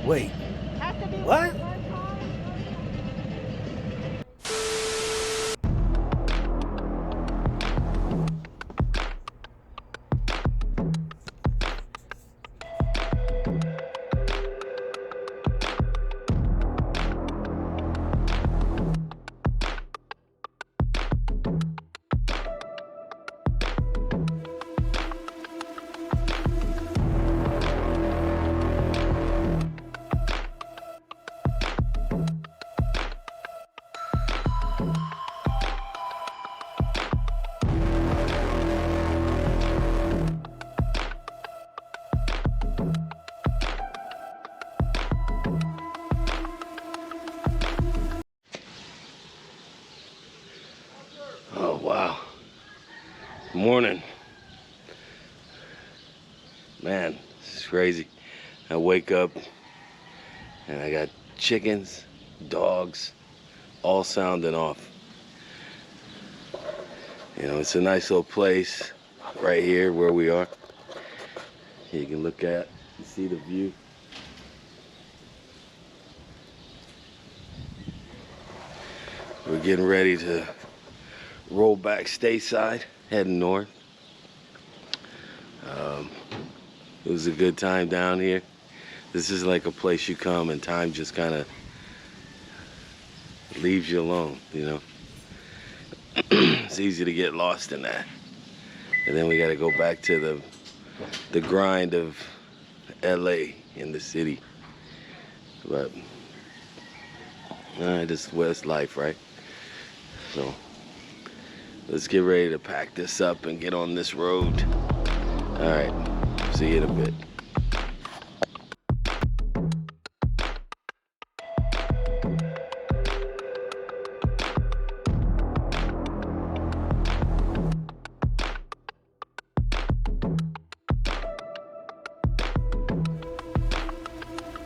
Wait, what? Oh, wow. Morning. Man, this is crazy. I wake up and I got chickens, dogs, all sounding off. You know, it's a nice little place right here where we are. You can look at, you see the view. We're getting ready to roll back stateside, heading north. It was a good time down here. This is like a place you come and time just kind of leaves you alone, you know. It's easy to get lost in that. And then we got to go back to the grind of LA in the city. But this West life, right? So let's get ready to pack this up and get on this road. All right, see you in a bit.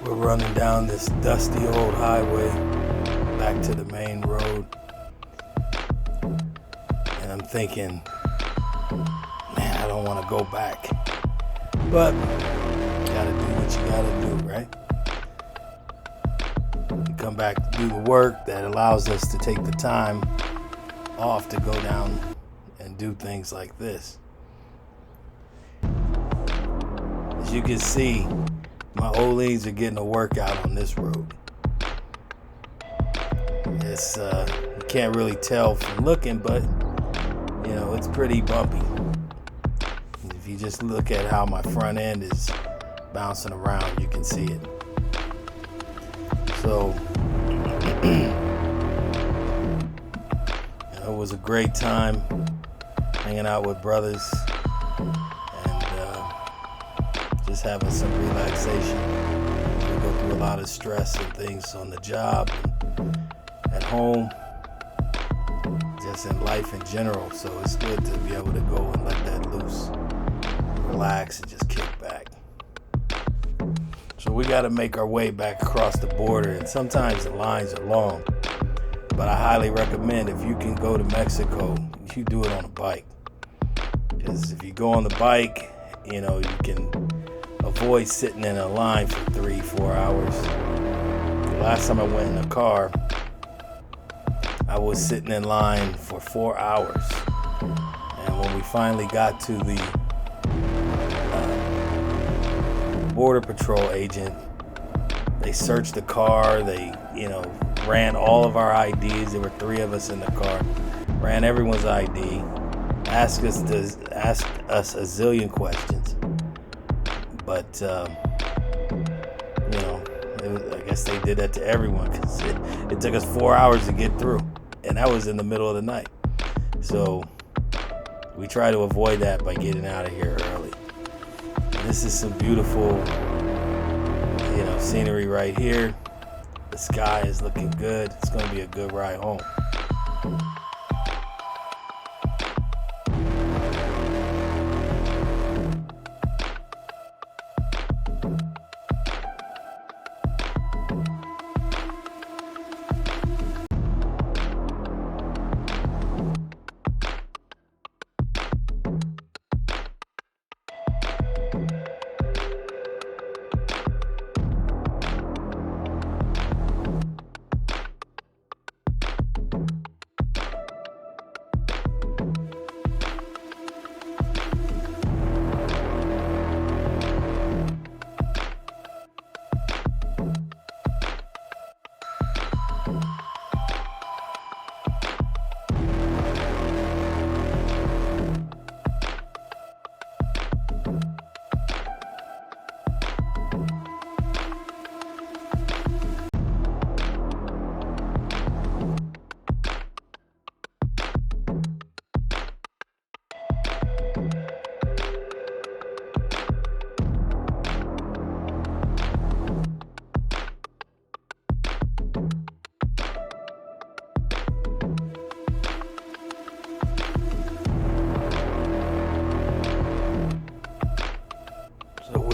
We're running down this dusty old highway back to the main road. And I'm thinking, man, I don't want to go back. But you gotta do what you gotta do, right? You come back to do the work that allows us to take the time off to go down and do things like this. As you can see, my old leads are getting a workout on this road. It's you can't really tell from looking, but you know, it's pretty bumpy. If you just look at how my front end is bouncing around, you can see it. So it was a great time hanging out with brothers and just having some relaxation. We go through a lot of stress and things on the job, and at home, just in life in general. So it's good to be able to go and let that loose, relax, and just kick back. So we got to make our way back across the border, and sometimes the lines are long. But I highly recommend, if you can go to Mexico, you do it on a bike. Because if you go on the bike, you know, you can avoid sitting in a line for 3-4 hours. The last time I went in a car, I was sitting in line for 4 hours. And when we finally got to the Border Patrol agent, they searched the car. They, you know, ran all of our IDs. There were 3 of us in the car. Ran everyone's ID. Asked us a zillion questions. But you know, I guess they did that to everyone, because it took us 4 hours to get through, and that was in the middle of the night. So we try to avoid that by getting out of here early. And this is some beautiful, you know, scenery right here. The sky is looking good. It's going to be a good ride home.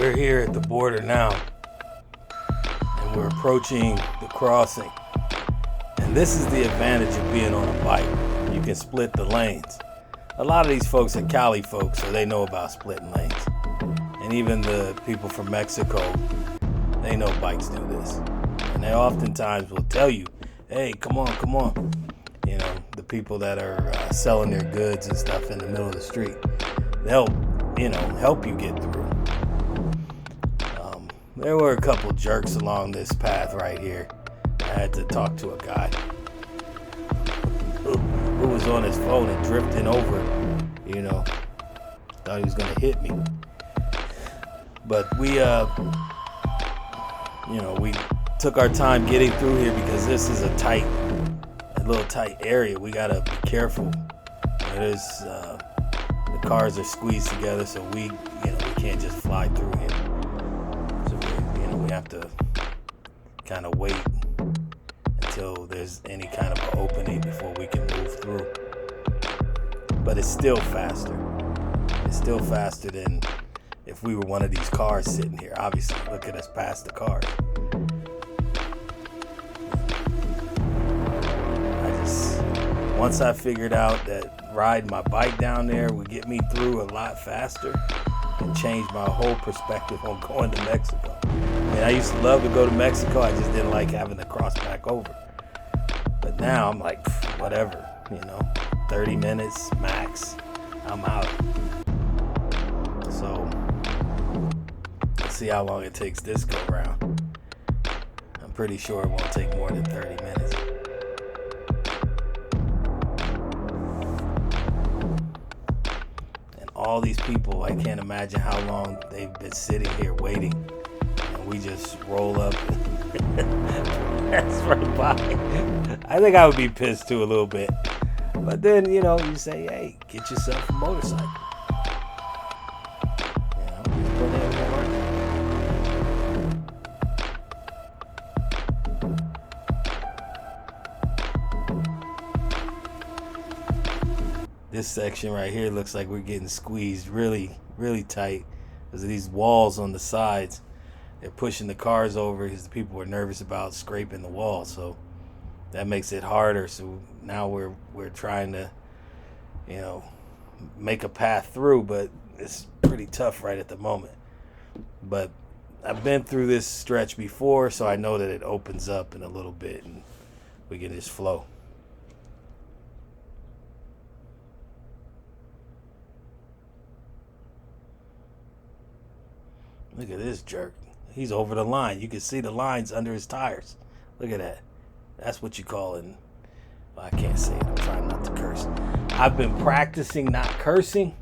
We're here at the border now, and we're approaching the crossing. And this is the advantage of being on a bike. You can split the lanes. A lot of these folks are Cali folks, so they know about splitting lanes. And even the people from Mexico, they know bikes do this. And they oftentimes will tell you, hey, come on. You know, the people that are selling their goods and stuff in the middle of the street, they'll, help you get through. There were a couple jerks along this path right here. I had to talk to a guy who was on his phone and drifting over, thought he was gonna hit me. But we took our time getting through here because this is a little tight area. We gotta be careful. The cars are squeezed together, so we can't just fly through here. So we have to kind of wait until there's any kind of an opening before we can move through. But it's still faster. It's still faster than if we were one of these cars sitting here. Obviously, look at us pass the cars. Once I figured out that riding my bike down there would get me through a lot faster and change my whole perspective on going to Mexico. I used to love to go to Mexico. I just didn't like having to cross back over. But now I'm like, whatever, 30 minutes max, I'm out. So let's see how long it takes this go round. I'm pretty sure it won't take more than 30 minutes. And all these people, I can't imagine how long they've been sitting here waiting. And we just roll up and pass right by. I think I would be pissed too a little bit. But then, you say, hey, get yourself a motorcycle. Put in more. This section right here looks like we're getting squeezed really, really tight because of these walls on the sides. They're pushing the cars over because the people were nervous about scraping the wall. So that makes it harder. So now we're trying to, make a path through, but it's pretty tough right at the moment. But I've been through this stretch before, so I know that it opens up in a little bit and we can just flow. Look at this jerk. He's over the line. You can see the lines under his tires. Look at that. That's what you call it. Well, I can't say it. I'm trying not to curse. I've been practicing not cursing,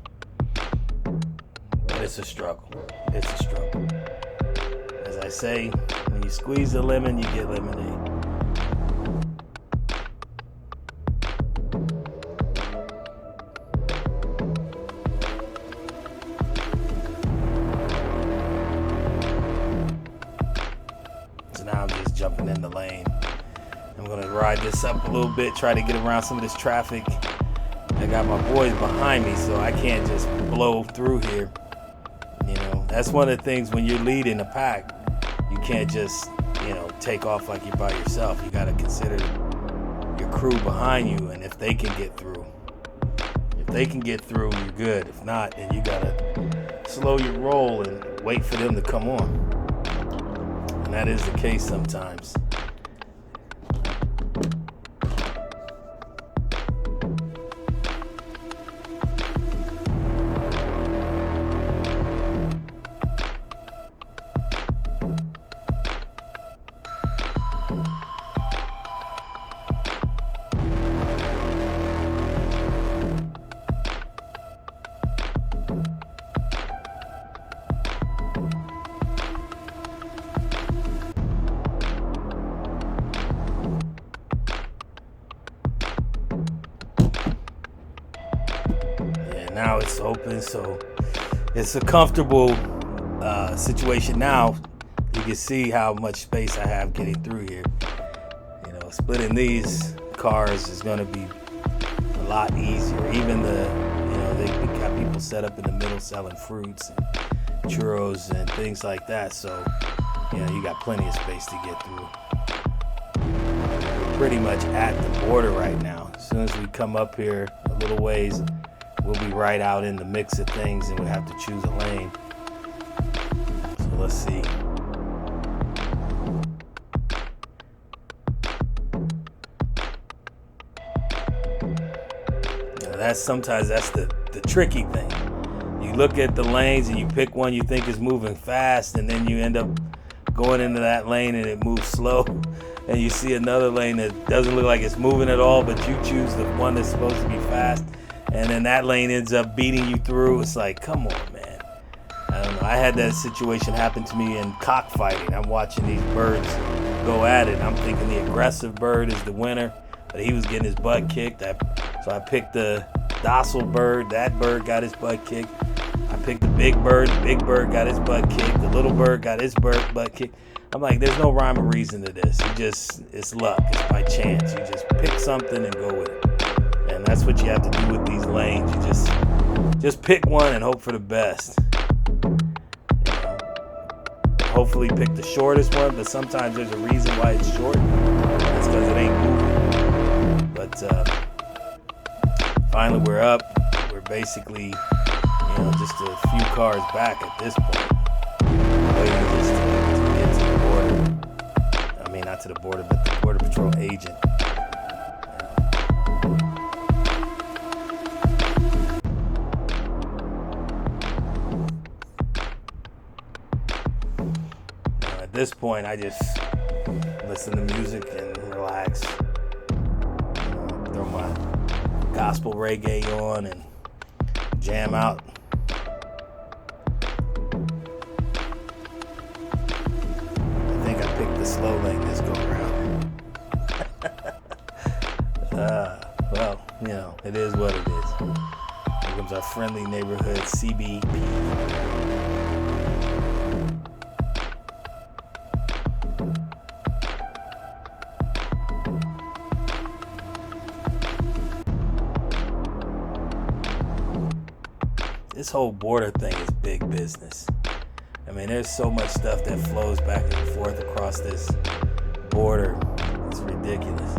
but it's a struggle. It's a struggle. As I say, when you squeeze the lemon, you get lemonade. Now I'm just jumping in the lane. I'm gonna ride this up a little bit, try to get around some of this traffic. I got my boys behind me, so I can't just blow through here. That's one of the things when you're leading a pack, you can't just, take off like you're by yourself. You gotta consider your crew behind you, and if they can get through. If they can get through, you're good. If not, then you gotta slow your roll and wait for them to come on. And that is the case sometimes. Now it's open, so it's a comfortable situation now. You can see how much space I have getting through here. Splitting these cars is going to be a lot easier. Even they got people set up in the middle selling fruits and churros and things like that. So, you know, you got plenty of space to get through. We're pretty much at the border right now. As soon as we come up here a little ways, we'll be right out in the mix of things, and we have to choose a lane. So let's see. Sometimes that's the tricky thing. You look at the lanes and you pick one you think is moving fast, and then you end up going into that lane and it moves slow, and you see another lane that doesn't look like it's moving at all, but you choose the one that's supposed to be fast, and then that lane ends up beating you through. It's like, come on, man. I don't know. I had that situation happen to me in cockfighting. I'm watching these birds go at it. I'm thinking the aggressive bird is the winner, but he was getting his butt kicked. So I picked the docile bird. That bird got his butt kicked. I picked the big bird. The big bird got his butt kicked. The little bird got his butt kicked. I'm like, there's no rhyme or reason to this. It's luck. It's by chance. You just pick something and go with it. And that's what you have to do with these lanes. You just pick one and hope for the best. You know, hopefully pick the shortest one, but sometimes there's a reason why it's short. That's because it ain't moving. But finally we're up. We're basically, you know, just a few cars back at this point, waiting just to get to the border. I mean, not to the border, but the Border Patrol agent. At this point, I just listen to music and relax. Throw my gospel reggae on and jam out. I think I picked the slow lane this go around. Well, you know, it is what it is. Here comes our friendly neighborhood CBP. This whole border thing is big business. I mean, there's so much stuff that flows back and forth across this border. It's ridiculous.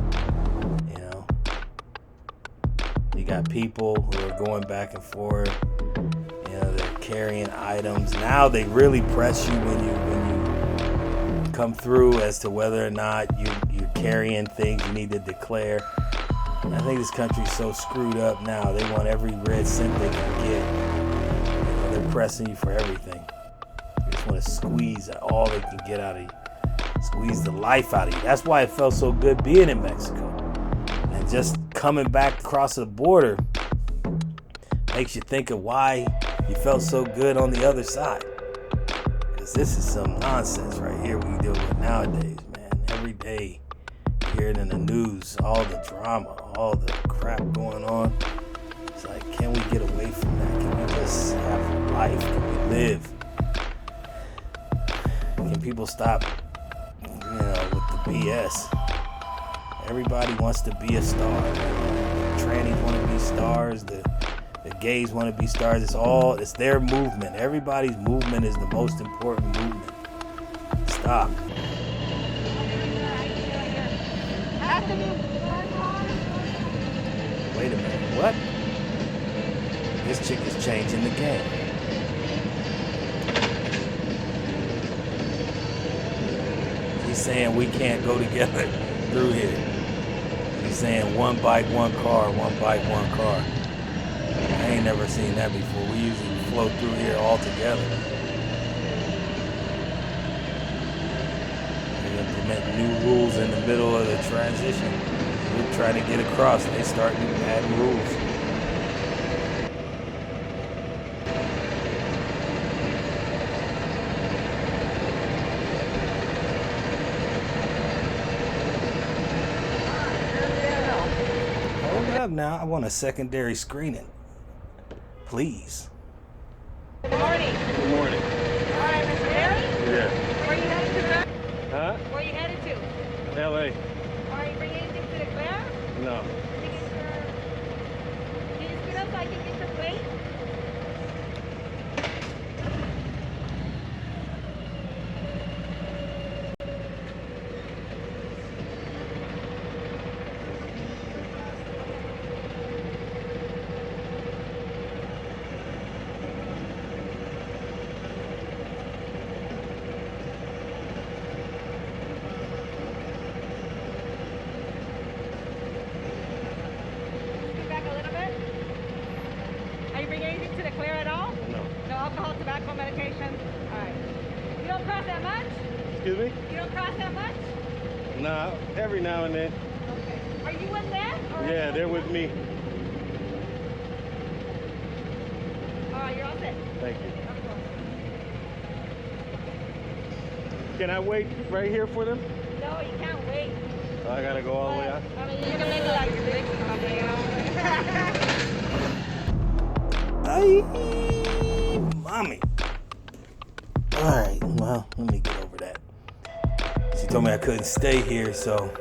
You know, you got people who are going back and forth. You know, they're carrying items. Now they really press you when you come through as to whether or not you're carrying things you need to declare. I think this country's so screwed up now. They want every red cent they can get. They're pressing you for everything. They just want to squeeze all they can get out of you. Squeeze the life out of you. That's why it felt so good being in Mexico. And just coming back across the border makes you think of why you felt so good on the other side. Because this is some nonsense right here we deal with nowadays, man. Every day you hear it in the news, all the drama, all the crap going on. It's like, can we get away from that? Can we just have life? Can we live? Can people stop, with the BS? Everybody wants to be a star. The trannies want to be stars. The gays want to be stars. It's their movement. Everybody's movement is the most important movement. Stop. Wait a minute. What? This chick is changing the game. She's saying we can't go together through here. She's saying one bike, one car, one bike, one car. I ain't never seen that before. We usually flow through here all together. They implement new rules in the middle of the transition. We're trying to get across. They start adding rules. Now I want a secondary screening, please. Good morning. Good morning. All right, Mr. Harry? Yeah. Where are you headed to, sir? Huh? Where are you headed to? L.A. Are you bringing anything to declare? No. Can you speed up so I can get your plate? Excuse me? You don't cross that much? Nah, every now and then. Okay. Are you with them? Or Yeah, they're with me. You're all set. Thank you. Of course. Can I wait right here for them? No, you can't wait. Oh, I gotta go all the way out. I mean, you can make it like your big company, Ay, mommy. Alright, well, let me get over that. She told me I couldn't stay here, so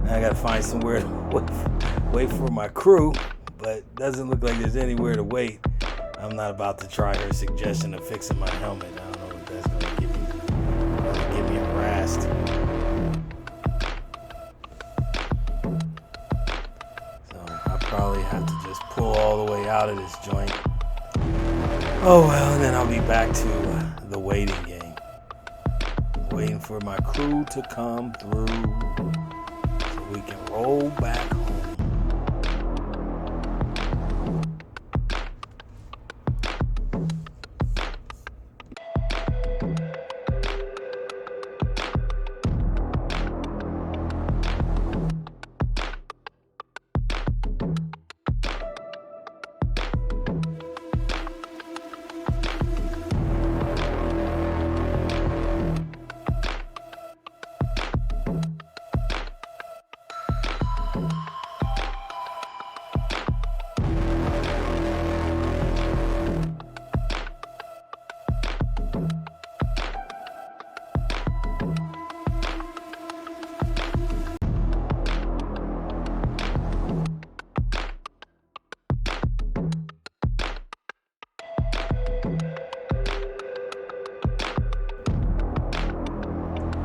I gotta find somewhere to wait for my crew, but doesn't look like there's anywhere to wait. I'm not about to try her suggestion of fixing my helmet. I don't know if that's gonna give me a rast. So I probably have to just pull all the way out of this joint. Oh well, and then I'll be back to the waiting game. Waiting for my crew to come through so we can roll back home.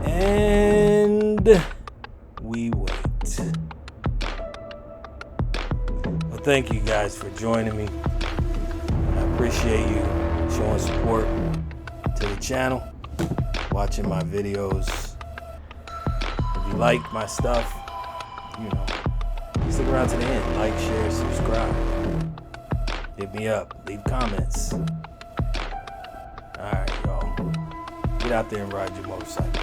And we wait. Well, thank you guys for joining me. I appreciate you showing support to the channel, watching my videos. If you like my stuff, stick around to the end. Like, share, subscribe. Hit me up. Leave comments. Alright, y'all. Get out there and ride your motorcycle.